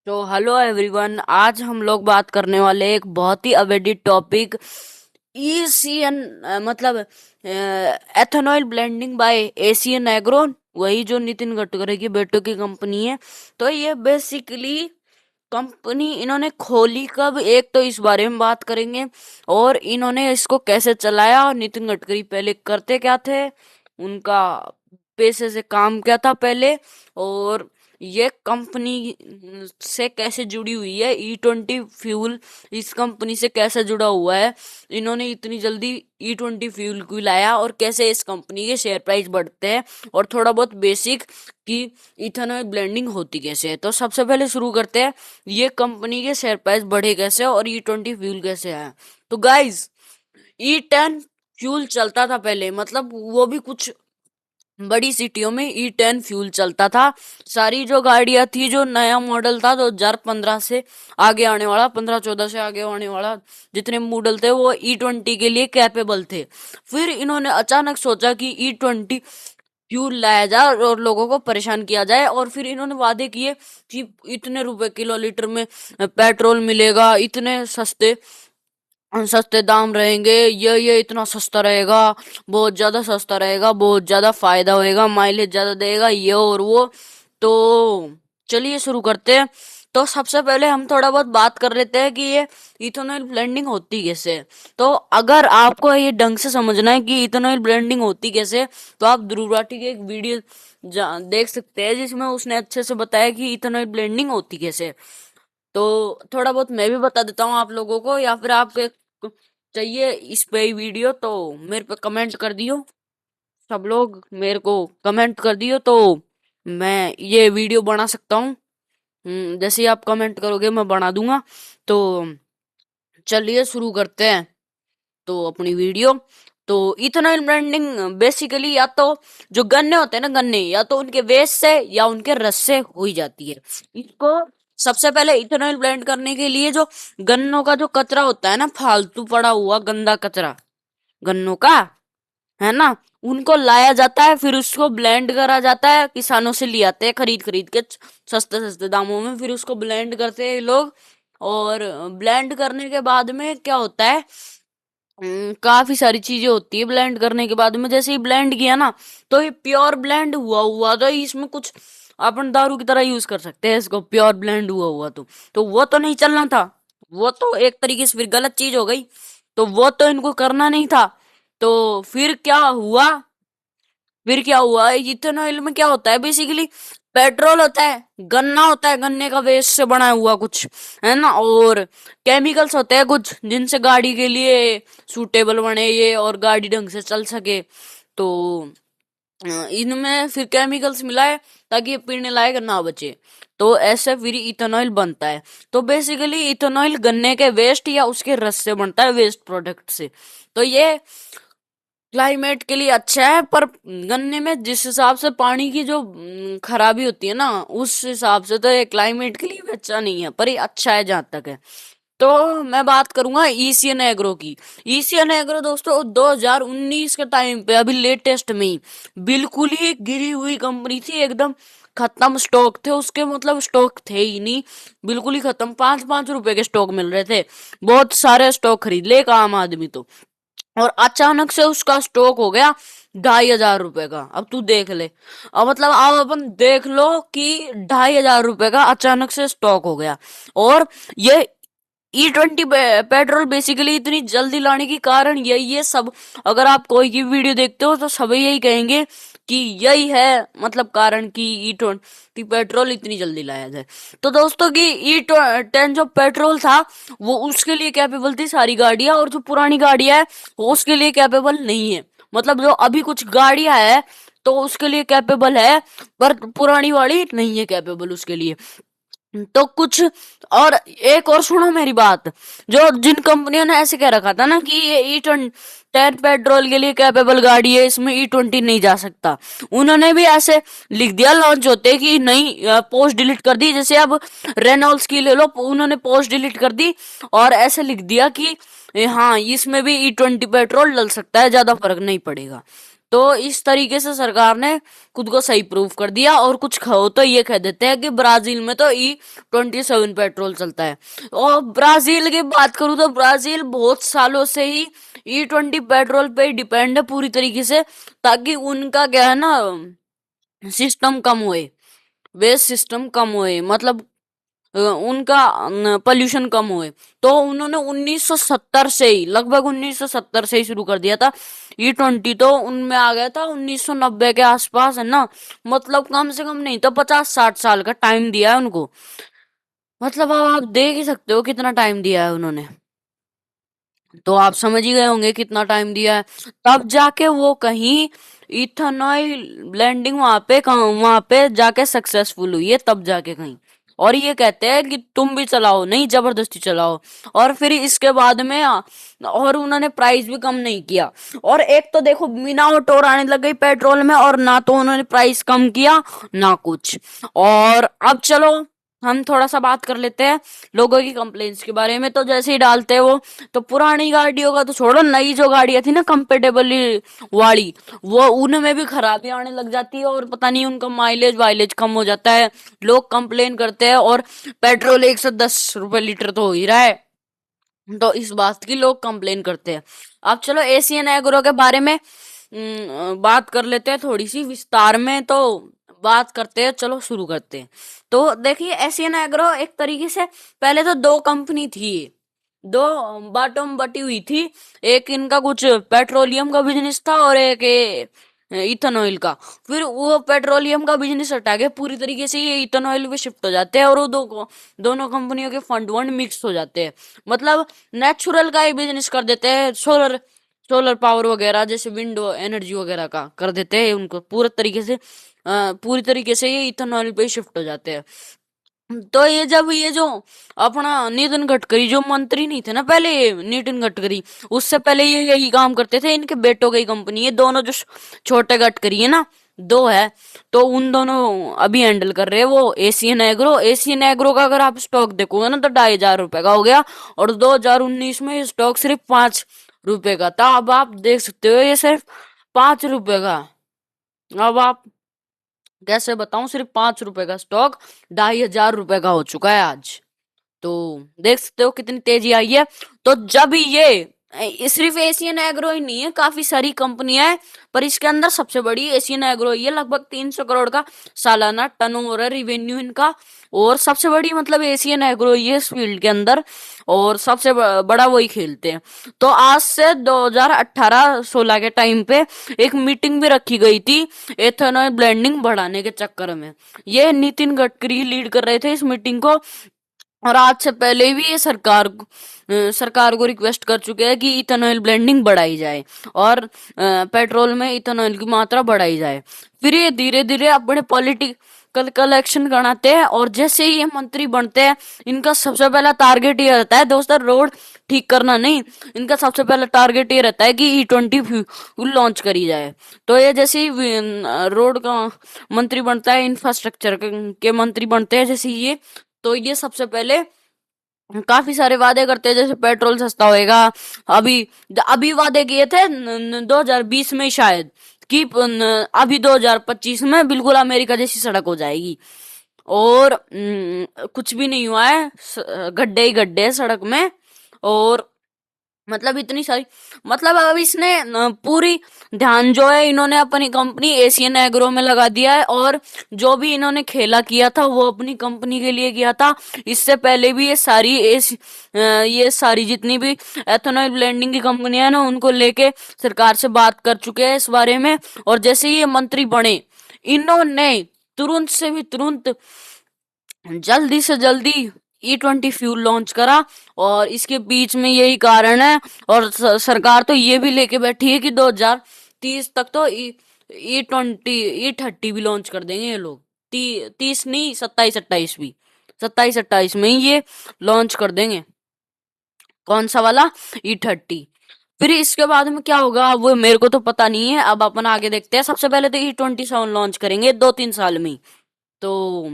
तो hello everyone, आज हम लोग बात करने वाले एक बहुत ही अवेडिट टॉपिक ईसीएन मतलब ethanol blending by Asian agro. वही जो नितिन गडकरी की बेटों की कंपनी है। तो ये बेसिकली कंपनी इन्होंने खोली कब, एक तो इस बारे में बात करेंगे और इन्होंने इसको कैसे चलाया और नितिन गडकरी पहले करते क्या थे, उनका पैसे से काम क्या था पहले, और ये कंपनी से कैसे जुड़ी हुई है। E20 फ्यूल इस कंपनी से कैसे जुड़ा हुआ है, इन्होंने इतनी जल्दी E20 फ्यूल क्यों लाया और कैसे इस कंपनी के शेयर प्राइस बढ़ते हैं, और थोड़ा बहुत बेसिक कि इथेनॉल ब्लेंडिंग होती कैसे है। तो सबसे पहले शुरू करते हैं, ये कंपनी के शेयर प्राइस बढ़े कैसे और E20 फ्यूल कैसे है। तो गाइज, E10 फ्यूल चलता था पहले, मतलब वो भी कुछ बड़ी सिटियों में E10 फ्यूल चलता था। सारी जो गाड़ियां थी, जो नया मॉडल था 2015 से आगे आने वाला, 15-14 से आगे आने वाला जितने मॉडल थे वो E20 के लिए कैपेबल थे। फिर इन्होंने अचानक सोचा कि E20 फ्यूल लाया जाए और लोगों को परेशान किया जाए, और फिर इन्होंने वादे किए कि इतने रुपए किलो लीटर में पेट्रोल मिलेगा, इतने सस्ते सस्ते दाम रहेंगे, ये इतना सस्ता रहेगा, बहुत ज्यादा सस्ता रहेगा, बहुत ज्यादा फायदा होएगा, माइलेज ज्यादा देगा, ये और वो। तो चलिए शुरू करते हैं। तो सबसे पहले हम थोड़ा बहुत बात कर लेते हैं कि ये इथेनॉल ब्लेंडिंग होती कैसे है। तो अगर आपको ये ढंग से समझना है कि इथेनॉल ब्लेंडिंग होती कैसे है, तो आप ध्रुव राठी की एक वीडियो देख सकते हैं जिसमें उसने अच्छे से बताया कि इथेनॉल ब्लेंडिंग होती कैसे है। तो थोड़ा बहुत मैं भी बता देता हूँ आप लोगों को, या फिर आपको चाहिए इस पे ही वीडियो तो मेरे पे कमेंट कर दियो। सब लोग मेरे को कमेंट कर दियो तो मैं ये वीडियो बना सकता हूँ। जैसे ही आप कमेंट करोगे मैं बना दूंगा। तो चलिए शुरू करते हैं तो अपनी वीडियो। तो इथेनॉल ब्लेंडिंग बेसिकली या तो जो गन्ने होते हैं ना, गन्ने या तो उनके वेस्ट से या उनके रस से हुई जाती है। इसको सबसे पहले इथेनॉल ब्लेंड करने के लिए जो गन्नों का जो कचरा होता है ना, फालतू पड़ा हुआ गंदा कचरा गन्नों का, है ना, उनको लाया जाता है, फिर उसको ब्लेंड करा जाता है। किसानों से ले आते हैं खरीद खरीद के सस्ते सस्ते दामों में, फिर उसको ब्लेंड करते हैं ये लोग। और ब्लेंड करने के बाद में क्या होता है, काफी सारी चीजें होती है ब्लेंड करने के बाद में। जैसे ही ब्लेंड किया ना, तो ये प्योर ब्लेंड हुआ हुआ तो इसमें कुछ अपन दारू की तरह यूज कर सकते हैं इसको, प्योर ब्लेंड हुआ हुआ तो वो तो नहीं चलना था। वो तो एक तरीके से फिर गलत चीज हो गई, तो वो तो इनको करना नहीं था। तो फिर क्या हुआ, इथेनॉल में क्या होता है बेसिकली, पेट्रोल होता है, गन्ना होता है, गन्ने का वेस्ट से बना हुआ कुछ, है ना, और केमिकल्स होते हैं कुछ जिनसे गाड़ी के लिए सूटेबल बने ये और गाड़ी ढंग से चल सके। तो इनमें फिर केमिकल्स मिलाए ताकि ये पीने लायक ना बचे। तो ऐसे फिर इथेनॉल बनता है। तो बेसिकली इथेनॉल गन्ने के वेस्ट या उसके रस से बनता है, वेस्ट प्रोडक्ट से। तो ये क्लाइमेट के लिए अच्छा है, पर गन्ने में जिस हिसाब से पानी की जो खराबी होती है ना, उस हिसाब से तो ये क्लाइमेट के लिए भी अच्छा नहीं है, पर ये अच्छा है जहां तक है। तो मैं बात करूंगा ईसीएन एग्रो की। ईसीएन एग्रो दोस्तों 2019 के टाइम पे, अभी लेटेस्ट में ही, बिल्कुल ही गिरी हुई कंपनी थी एकदम। खत्म स्टॉक थे उसके, मतलब स्टॉक थे ही नहीं, बिल्कुल ही खत्म। 5-5 रुपए के स्टॉक मिल रहे थे, बहुत सारे स्टॉक खरीद ले एक आम आदमी तो। और अचानक से उसका स्टॉक हो गया 2,500 रुपए का। अब तू देख ले, अब मतलब अब अपन देख लो कि 2,500 रुपए का अचानक से स्टॉक हो गया। और ये E20 पेट्रोल बेसिकली इतनी जल्दी लाने की कारण यही है सब। अगर आप कोई की वीडियो देखते हो तो सभी यही कहेंगे कि यही है मतलब कारण कि E20 पेट्रोल इतनी जल्दी लाया जाए। तो दोस्तों की E10 जो पेट्रोल था वो उसके लिए कैपेबल थी सारी गाड़ियां, और जो पुरानी गाड़ियां है वो उसके लिए कैपेबल नहीं है। मतलब जो अभी कुछ गाड़ियां है तो उसके लिए कैपेबल है, पर पुरानी वाली नहीं है कैपेबल उसके लिए। तो कुछ और एक और सुनो मेरी बात, जो जिन कंपनियों ने ऐसे कह रखा था ना कि ये E10 पेट्रोल के लिए कैपेबल गाड़ी है, इसमें E20 नहीं जा सकता, उन्होंने भी ऐसे लिख दिया लॉन्च होते कि नहीं, पोस्ट डिलीट कर दी। जैसे अब रेनॉल्ड्स की ले लो, उन्होंने पोस्ट डिलीट कर दी और ऐसे लिख दिया कि हाँ इसमें भी E20 पेट्रोल डल सकता है, ज्यादा फर्क नहीं पड़ेगा। तो इस तरीके से सरकार ने खुद को सही प्रूव कर दिया। और कुछ खाओ तो ये कह देते हैं कि ब्राजील में तो E27 पेट्रोल चलता है। और ब्राजील की बात करूं तो ब्राजील बहुत सालों से ही E20 पेट्रोल पे डिपेंड है पूरी तरीके से, ताकि उनका क्या है ना, सिस्टम कम होए, वेस्ट सिस्टम कम होए, मतलब उनका पोल्यूशन कम हुए। तो उन्होंने 1970 से ही, लगभग 1970 से ही शुरू कर दिया था। E20 तो उनमें आ गया था 1990 के आसपास, है ना। मतलब कम से कम नहीं तो 50-60 साल का टाइम दिया है उनको। मतलब अब आप देख ही सकते हो कितना टाइम दिया है उन्होंने। तो आप समझ ही गए होंगे कितना टाइम दिया है। तब जाके वो कहीं इथेनॉल ब्लेंडिंग वहां पे जाके सक्सेसफुल हुई है, तब जाके कहीं। और ये कहते हैं कि तुम भी चलाओ, नहीं जबरदस्ती चलाओ। और फिर इसके बाद में और उन्होंने प्राइस भी कम नहीं किया। और एक तो देखो मिलावट और आने लग गई पेट्रोल में, और ना तो उन्होंने प्राइस कम किया ना कुछ। और अब चलो हम थोड़ा सा बात कर लेते हैं लोगों की कंप्लेंट्स के बारे में। तो जैसे ही डालते हैं वो, तो पुरानी गाड़ियों का तो छोड़ो, नई जो गाड़ियां थी ना कंपेटेबली वाली, वो उनमें भी खराबी आने लग जाती है, और पता नहीं उनका माइलेज वाइलेज कम हो जाता है। लोग कंप्लेन करते हैं, और पेट्रोल 110 रुपए लीटर तो हो ही रहा है। तो इस बात की लोग कंप्लेन करते हैं। अब चलो एशियन एग्रो के बारे में बात कर लेते हैं थोड़ी सी विस्तार में। तो बात करते हैं, चलो शुरू करते हैं। तो देखिए एशियन एग्रो एक तरीके से पहले तो दो कंपनी थी, दो बाटम बटी हुई थी। एक इनका कुछ पेट्रोलियम का बिजनेस था, और एक इथेनॉइल का। फिर वो पेट्रोलियम का बिजनेस हटा के पूरी तरीके से ये इथेनॉइल पे शिफ्ट हो जाते हैं, और वो दोनों कंपनियों के फंड वंड मिक्स हो जाते हैं। मतलब नेचुरल का ही बिजनेस कर देते हैं, सोलर सोलर पावर वगैरह, जैसे विंड एनर्जी वगैरह का कर देते हैं उनको पूरी तरीके से ये इथेनॉल पे शिफ्ट हो जाते हैं। तो ये जब ये जो अपना नितिन गडकरी जो मंत्री नहीं थे ना पहले, नितिन गडकरी, उससे पहले ये यही काम करते थे। इनके बेटों की कंपनी है दोनों, जो छोटे गडकरी है ना, दो है। तो उन दोनों अभी हैंडल कर रहे हैं वो एशियन एग्रो। एशियन एग्रो का अगर आप स्टॉक देखोगे ना तो 2,500 रुपए का हो गया, और 2019 में स्टॉक सिर्फ 5 रुपए का था। अब आप देख सकते हो ये सिर्फ 5 रुपए का। अब आप कैसे बताऊं, सिर्फ 5 रुपए का स्टॉक 2,500 रुपए का हो चुका है आज। तो देख सकते हो कितनी तेजी आई है। तो जब ये सिर्फ एशियन एग्रो ही नहीं है, काफी सारी कंपनियां हैं, पर इसके अंदर सबसे बड़ी एशियन एग्रो ही है। लगभग 300 करोड़ का सालाना टर्नओवर है, रिवेन्यू इनका। और सबसे बड़ी मतलब एशियन एग्रो ही है इस फील्ड के अंदर, और सबसे बड़ा वही खेलते हैं। तो आज से 2018-16 के टाइम पे एक मीटिंग भी रखी गई थी एथेनॉल ब्लेंडिंग बढ़ाने के चक्कर में। ये नितिन गडकरी लीड कर रहे थे इस मीटिंग को। और आज से पहले भी ये सरकार को रिक्वेस्ट कर चुके हैं कि इथेनॉल ब्लेंडिंग बढ़ाई जाए, और पेट्रोल में इथेनॉल की मात्रा बढ़ाई जाए। फिर ये धीरे धीरे अपने पॉलिटिकल कलेक्शन बनाते हैं, और जैसे ही ये मंत्री बनते हैं, इनका सबसे पहला टारगेट ये रहता है दोस्तों, रोड ठीक करना नहीं। इनका सबसे पहला टारगेट ये रहता है कि E20 फ्यूल लॉन्च करी जाए। तो ये जैसे ही रोड का मंत्री बनता है, इंफ्रास्ट्रक्चर के मंत्री बनते हैं जैसे ये, तो ये सबसे पहले काफी सारे वादे करते हैं, जैसे पेट्रोल सस्ता होएगा। अभी अभी वादे किए थे 2020 में शायद, कि अभी 2025 में बिल्कुल अमेरिका जैसी सड़क हो जाएगी। और कुछ भी नहीं हुआ है, गड्ढे ही गड्ढे हैं सड़क में। और मतलब इतनी सारी, मतलब अब इसने पूरी ध्यान जो है इन्होंने अपनी कंपनी एशियन एग्रो में लगा दिया है। और जो भी इन्होंने खेला किया था वो अपनी कंपनी के लिए किया था। इससे पहले भी ये सारी जितनी भी एथेनॉल ब्लेंडिंग की कंपनियां हैं ना, उनको लेके सरकार से बात कर चुके हैं इस बारे में। और जैसे ही ये मंत्री बने, इन्होंने तुरंत से भी तुरंत, जल्दी से जल्दी E20 फ्यूल लॉन्च करा। और इसके बीच में यही कारण है। और सरकार तो ये भी लेके बैठी है कि 2030 तक तो E30 भी लॉन्च कर देंगे ये लोग। 30 नहीं, 27-28 भी, 27-28 में ही ये लॉन्च कर देंगे। कौन सा वाला? E30। फिर इसके बाद में क्या होगा वो मेरे को तो पता नहीं है, अब अपन आगे देखते हैं। सबसे पहले तो E27 लॉन्च करेंगे 2-3 साल में। तो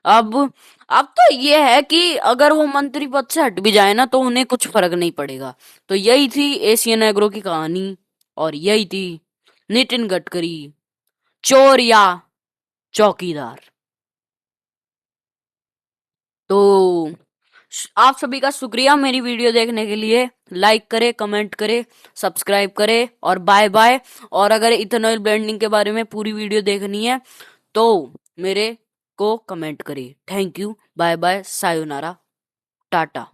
अब अब तो ये है कि अगर वो मंत्री पद से हट भी जाए ना तो उन्हें कुछ फर्क नहीं पड़ेगा। तो यही थी एशियन एग्रो की कहानी, और यही थी नितिन गडकरी, चोर या चौकीदार। तो आप सभी का शुक्रिया मेरी वीडियो देखने के लिए। लाइक करें, कमेंट करें, सब्सक्राइब करें और बाय बाय। और अगर इथेनॉल ब्लेंडिंग के बारे में पूरी वीडियो देखनी है तो मेरे को कमेंट करिए। Thank you, bye bye, sayonara, Tata.